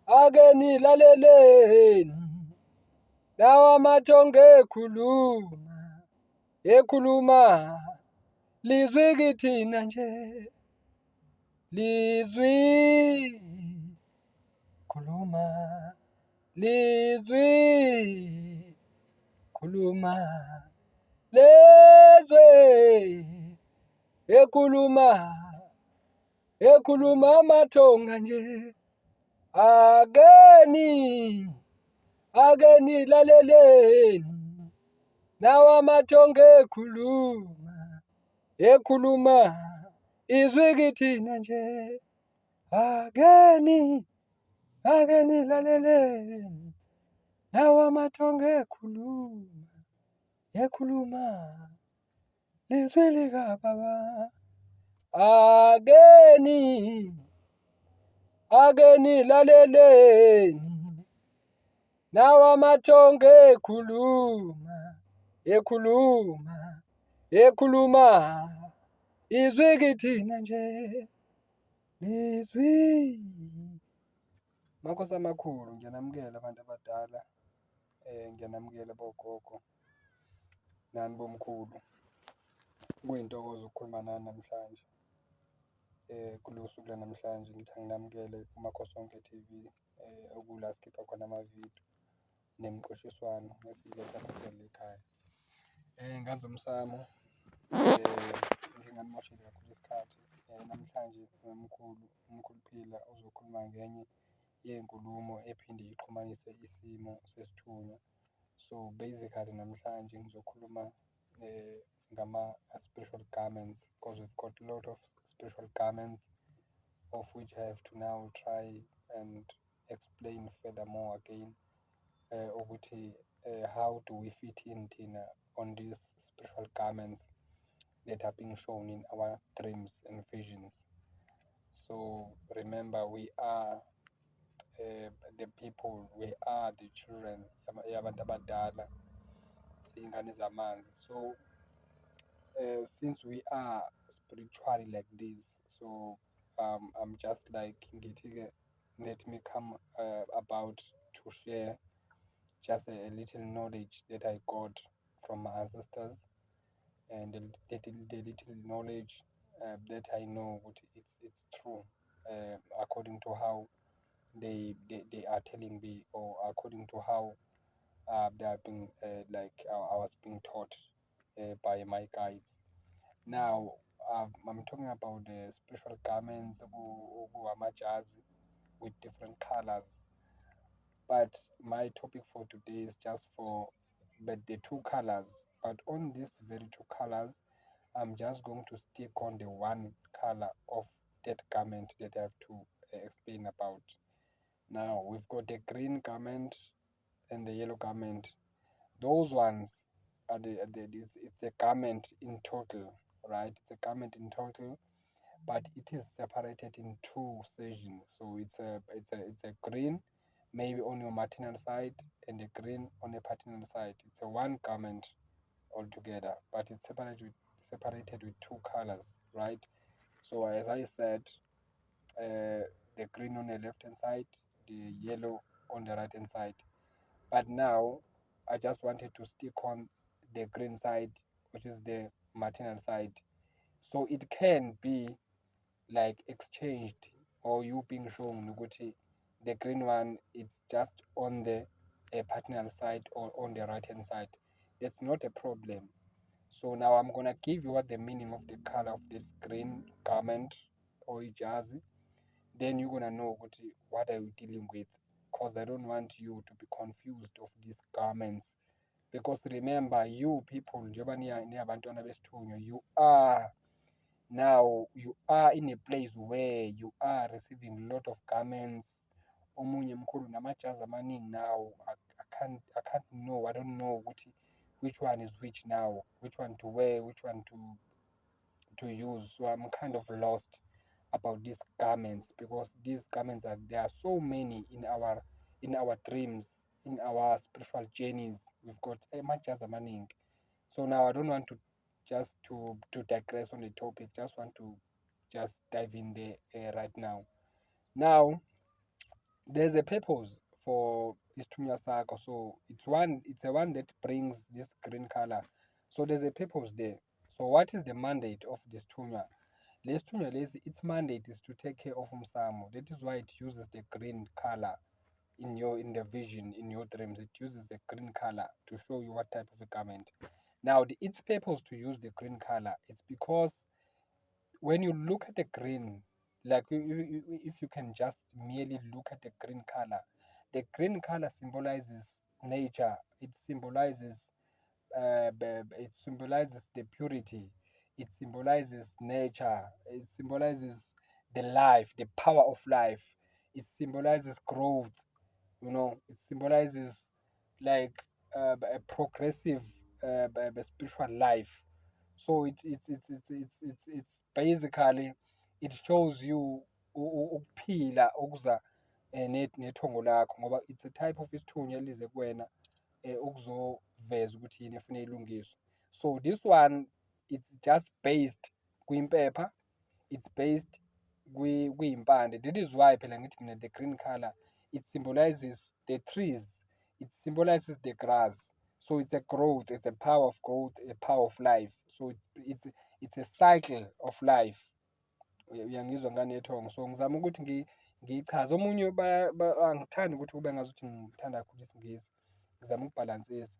ake nilaleleni, lawa mathongo ekhuluma, lizwi kithina nje, lizwi khuluma, lizwi khuluma, lezwe ekhuluma amathonga nje, ake nilaleleni, nawa amathongo ekhuluma, izwi kithina nje, ake nilaleleni, nawa amathongo ekhuluma, lizwi likaBaba, ake nilaleleni, nawa amathongo ekhuluma, izwi kithina nje, lizwi. Makhosi amakhulu, ngiyanamukela abantu abadala, ngiyanamukela bogogo, nani bomkhulu. Kuyintokozo ukukhuluma nani namhlanje. Kulo suku lanamhlanje ngithi anginamukele kuMakhosi Onke TV, okula sikhipha khona amavidiyo nemiqoshiswano ngesiletha phela ekhaya. Nganzi umsamo, nginganimosheli kakhulu isikhathi. Namhlanje umkhulu Phila uzokhuluma ngenye yenkulumo ephinde ixhumanise isimo sesithunywa. So basically namhlanje ngizokhuluma ngama-spiritual garments, because we've got a lot of spiritual garments of which I have to now try and explain furthermore again, ukuthi how do we fit in Tina on these spiritual garments that are being shown in our dreams and visions. So remember, we are the people, we are the children yabantu abadala, siyingane zamanzi. So since we are spiritually like this, so I'm just like, let me come about to share just a little knowledge that I got from my ancestors, and the little knowledge that I know it's true, according to how they are telling me, or according to how they are being like I was being taught by my guides. Now I'm talking about the spiritual garments, amajazi with different colors. But my topic for today is just for the two colors. But on these very two colors, I'm just going to stick on the one color of that garment that I have to explain about. Now we've got the green garment and the yellow garment. Those ones are it's a garment in total, right? It's a garment in total, but it is separated in two sections. So it's a green, maybe on your maternal side, and a green on a paternal side. It's a one garment altogether, but it's separated with two colors, right? So as I said, the green on the left hand side, the yellow on the right hand side. But now I just wanted to stick on the green side, which is the maternal side. So it can be like exchanged, or you being shown Nuguti, the green one, it's just on the paternal side or on the right hand side. It's not a problem. So now I'm gonna give you what the meaning of the color of this green garment or ijazi. Then you're gonna know what are you dealing with, because I don't want you to be confused of these garments. Because remember, you people, you are in a place where you are receiving a lot of garments. Omunye mkhulu namajazi amaningi now. I can't know. I don't know which one is which now, which one to wear, which one to use. So I'm kind of lost about these garments, because these garments there are so many in our dreams, in our spiritual journeys. We've got majazi amaningi. So now I don't want to just to digress on the topic. Just want to just dive in there right now. Now there's a purpose for isithunywa sakho, so it's a one that brings this green color. So there's a purpose there. So what is the mandate of this thunywa? Lesithunywa lesi, its mandate is to take care of umsamo. That is why it uses the green color in the vision, in your dreams. It uses the green color to show you what type of a garment. Now its purpose to use the green color, it's because when you look at the green, like if you can just merely look at the green color, the green color symbolizes nature. It symbolizes the purity. It symbolizes nature. It symbolizes the life, the power of life. It symbolizes growth. It symbolizes like a progressive spiritual life. So it's basically, it shows you ukuphila okuza nethongo lakho, ngoba it's a type of isithunywa elize kuwena ukuzoveza ukuthi yini efuna ilungiswe. So this one, it's just based kwimpepha, it's based kwiyimpande. That is why phela ngithi mina the green color, it symbolizes the trees, it symbolizes the grass. So it's a growth, it's a power of growth, a power of life. So it's a cycle of life. Uyangizwa ngane yethongo. So ngizama ukuthi ngichaze. Omunye angithandi ukuthi kube ngazuthi ngithanda kakhulu isingisi, ngizama ukubhalansisa.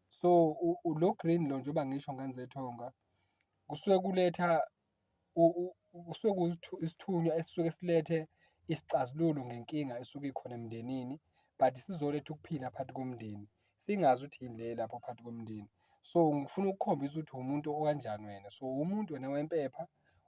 So lo green lo, njengoba ngisho nganzethonga, kusuke kuletha kusuke isithunywa esisuke silethe isixazululo ngenkinga esuke ikhona emndenini, but sizoletha ukuphila phakathi komndeni, singazi ukuthi yini le lapho phakathi komndeni. So ngifuna ukukhombisa ukuthi umuntu okanjani wena. So umuntu wena wempepha,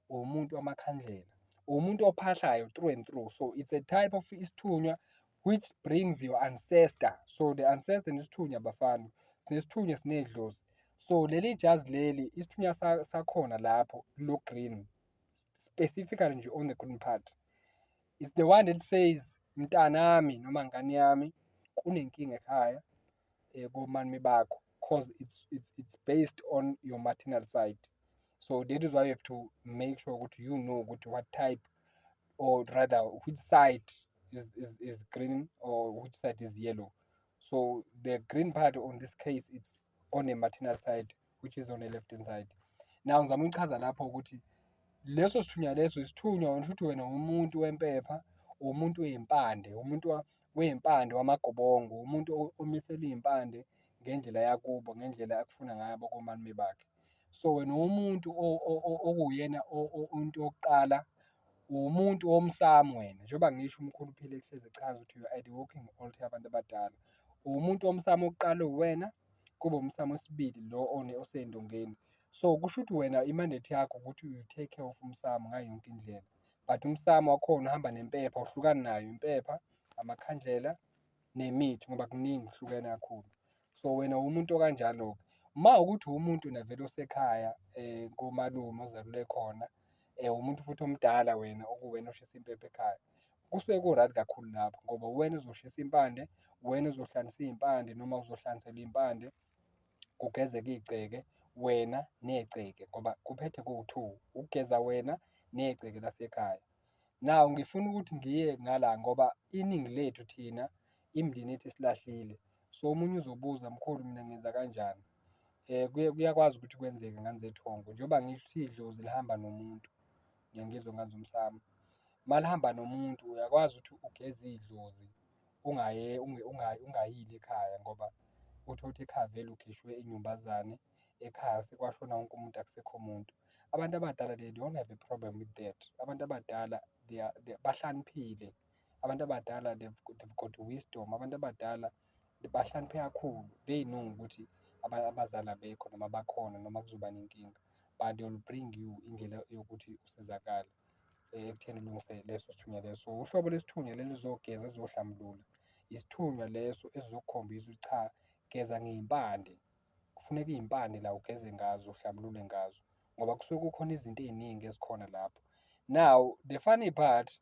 umuntu wamakhandlela, umuntu ophahlayo through and through. So it's a type of isithunywa which brings your ancestor. So the ancestor nesithunywa abafani, sinesithunywa sinedlozi. So leli jazi leli, isithunywa sakhona lapho lo green, specifically nje on the green part, it's the one that says mntanami noma ngane yami kunenkinga ekhaya komami bakho, because it's based on your maternal side. So that is why you have to make sure ukuthi you know ukuthi what type, or rather which side is green or which side is yellow. So the green part on this case, it's on the maternal side, which is on the left hand side. Now ngizama ukuchaza lapho ukuthi leso sithunywa leso isithunywa wena, ukuthi wena umuntu wempepha, umuntu weyimpande, umuntu weyimpande wamagobongo, umuntu omiselwe iyimpande ngendlela yakubo, ngendlela akufuna ngabo komami bakhe. So wena umuntu okuyena into yokuqala, umuntu womsamo wena. Njengoba ngisho umkhulu uphile kuhlezi echaza ukuthi you are the walking altar yabantu abadala. Umuntu womsamo wokuqala uwena, kube umsamo wesibili lo osey'ndongeni. So kusho ukuthi wena imandate yakho ukuthi you take care of umsamo ngayo yonke indlela. But umsamo wakhona uhamba nempepha, uhlukani nayo impepha, amakhandlela nemithi, ngoba kuningi kuhlukene kakhulu. So wena umuntu okanjalo-ke. Ma ukuthi umuntu navele osekhaya komalume ozalule khona, umuntu futhi omdala wena, okuwena oshisa impepho ekhaya, kusuke ku-right kakhulu lapho, ngoba uwena uzoshisa impande, uwena uzohlanisa iy'mpande noma uzohlanisela iy'mpande, kugezeke iy'gceke, wena negceke, ngoba kuphethe ku-two, ukugeza wena negceke lasekhaya. Now ngifuna ukuthi ngiye ngala, ngoba iningi lethu thina imindeni yethu isilahlile. So omunye uzobuza, mkhulu mina ngenza kanjani? Kuyakwazi ukuthi kwenzeke nganzethongo, njengoba ngisho ukuthi idlozi lihamba nomuntu, ngiyangizwa nganzumsamo. Uma lihamba nomuntu, uyakwazi ukuthi ugeze idlozi ungayile ekhaya, ngoba uthole ukuthi ekhaya vele ukhishwe inyumbazane, ekhaya sekwashona wonke umuntu, akusekho muntu. Abantu abadala, they don't have a problem with that. Abantu abadala bahlaniphile. Abantu abadala they've got wisdom. Abantu abadala bahlakaniphe kakhulu. They know ukuthi abazali abekho noma bakhona noma kuzoba nenkinga, but they will bring you indlela yokuthi usizakale ekutheni ulungise leso sithunywa leso. So uhlobo lesithunywa leli lizogeza, lizohlambulula, isithunywa leso esizokukhombisa ukuthi cha, geza ngey'mpande. Kufuneka iy'mpande la ugeze ngazo, uhlambulule ngazo, ngoba kusuke kukhona izinto ey'ningi ezikhona lapho. Now the funny part,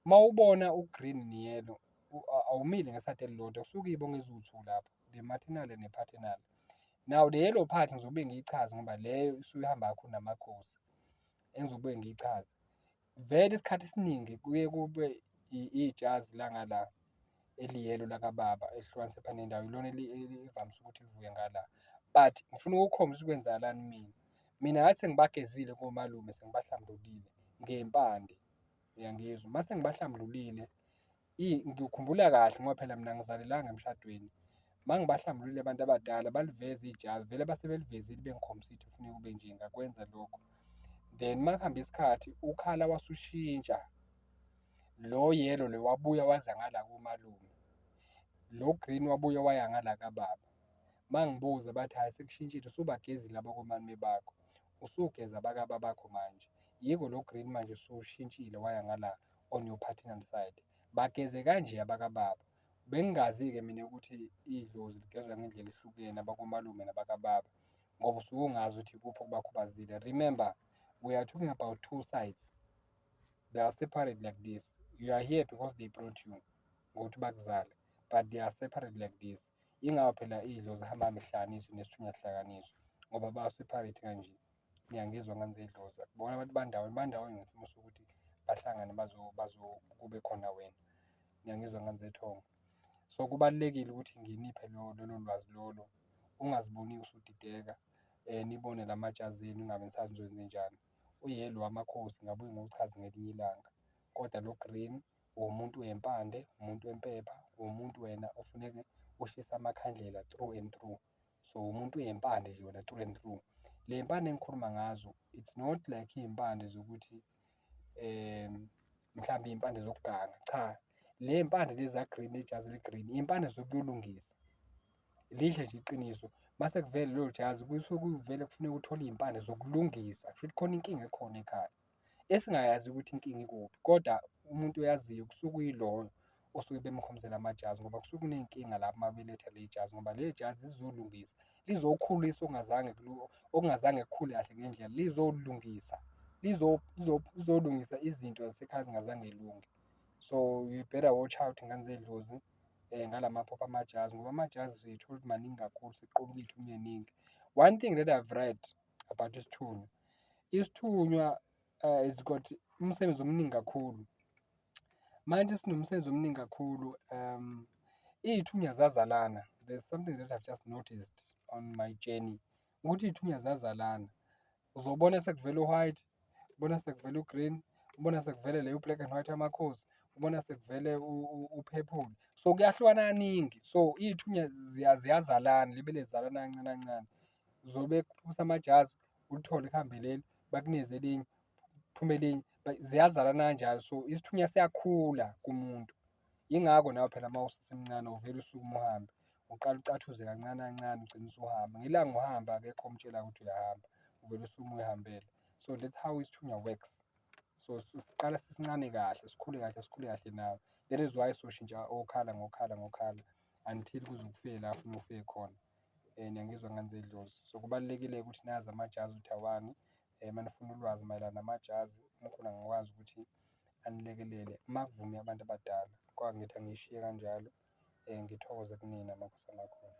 uma ubona u-green ne-yellow, awumile ngesayidi elilodwa, kusuke iy'bongo eziwu-two lapho, the maternal and the paternal. Now the yellow part ngizobe ngiyichaze ngoba leyo isuke ihamba kakhulu namakhosi, engizobe ngiyichaze. Vele isikhathi esiningi kuye kube ijazi langala eliyelo lakababa elihlukanise phana nendawo ilona elivamise ukuthi livuke ngala. But ngifuna ukukhombisa ukwenzakalani mina ngathi sengibagezile komalume sengibahlambululile ngempande, uyangizwa. Mase ngibahlambululile ngikhumbula kahle ngoba phela mina angizalelanga emshadweni. Mangibahlambululile abantu abadala baliveze ijazi, vele base belivezile bengikhombisa ukuthi kufuneka kube nje ngakwenza lokho. Then makuhambe isikhathi ukhala wasushintsha, lo yellow lo wabuya waza ngala kumalume, lo green wabuya waya ngala kababa. Mangibuza bathi hhayi sekushintshile, usubagezile abakomalume bakho, usugeza abakababa bakho manje, yiko lo green manje usushintshile waya ngala on your paternal side. Bageze kanje abakababa. Bengingazi-ke mina ukuthi idlozi ligezwa ngendlela ehlukene abakomalume nabakababa ngoba usuke ungazi ukuthi ikuphi okubakhubazile. Remember, we are talking about two sides. They are separate like this. You are here because they brought you ngokuthi bakuzale, but they are separate like this. Yingakho phela idlozi hamba mehlanganiswe nesithunywa sihlanganiswe ngoba ba-separate kanje. Ngiyangizwa nganze idlozi, akubona abantu bandawonye ngesimo sokuthi bahlangane kube khona wena. Ngiyangizwa nganze thongo. So kubalulekile ukuthi nginiphe lolo lwazi lolo, ungaziboni usudideka, nibone la majazi enu ingabe nisazi nizoyenze njani. Uyelo wamakhosi ngabuye ngiwuchaze ngelinye ilanga, kodwa lo green uwumuntu wempande, umuntu wempepha, uwumuntu wena ofuneke ushisa amakhandlela through and through. So umuntu wempande nje wena through and through. Le mpande engikhuluma ngazo, it's not like iy'mpande zokuthi mhlawumbe iy'mpande zokuganga, cha. Le mpande lezi za-green, ijazi le-green, iy'mpande zokuyolungisa. Lihle nje iqiniso, mase kuvele lelo jazi kusuke kuvele kufuneka uthole iy'mpande zokulungisa, kusho ukuthi khona inkinga ekhona ekhaya esingayazi ukuthi inkinga ikuphi, kodwa umuntu oyaziyo kusuke uyiloyo osuke bemkhombisela amajazi ngoba kusuke kuney'nkinga lapho uma beletha le jazi ngoba le jazi lizolungisa, lizokhulisa okungazange kukhule kahle ngendlela, lizolungisa, lizolungisa izinto zasekhaya zingazange y'lunge. So you better watch out ngane zedlozi ngala maphupho amajazi ngoba amajazi siyithola ukuthi maningi kakhulu, siqobuka iy'thunywa ey'ningi. One thing that I've read about isithunywa it's got umsebenzi omningi kakhulu. Manje sinomsebenzi omningi kakhulu, iy'thunywa ziyazalana. There's something that I've just noticed on my journey ukuthi iy'thunywa ziyazalana. Uzobona sekuvela u-white, ubona sekuvela u-green, ubona sekuvele leyo black and white yamakhosi, ubona sekuvele u-purple. So kuyahlukana kaningi. So iy'thunywa ziyazalana, libe lizalana kancane kancane. Uzobe kuphusa amajazi ulithole kuhambe leli, bakunikeze elinye kuphume elinye, ziyazalana kanjalo. So isithunywa siyakhula kumuntu. Yingakho nawe phela uma usesemncane uvele usukuma uhambe, uqala ucathuze kancane kancane ugcine usuhamba. Ngelanga uhamba akekho omtshela ukuthi uyahamba, uvele usuma uyihambela. So that's how isithunywa works. So siqala sisincane kahle, sikhule kahle nawe. That is why soshintsha okhala ngokhala until kuze kufike la ufuna ufike khona. Ngiyangizwa ngane zedlozi. So kubalulekile ukuthi nazi amajazi ukuthi awani. Uma nifuna ulwazi mayelana namajazi, uNkulunkulu angakwazi ukuthi anilekelele uma kuvume abantu abadala. Kwangithi angishiye kanjalo, ngithokoze kunina maNkosi amakhulu.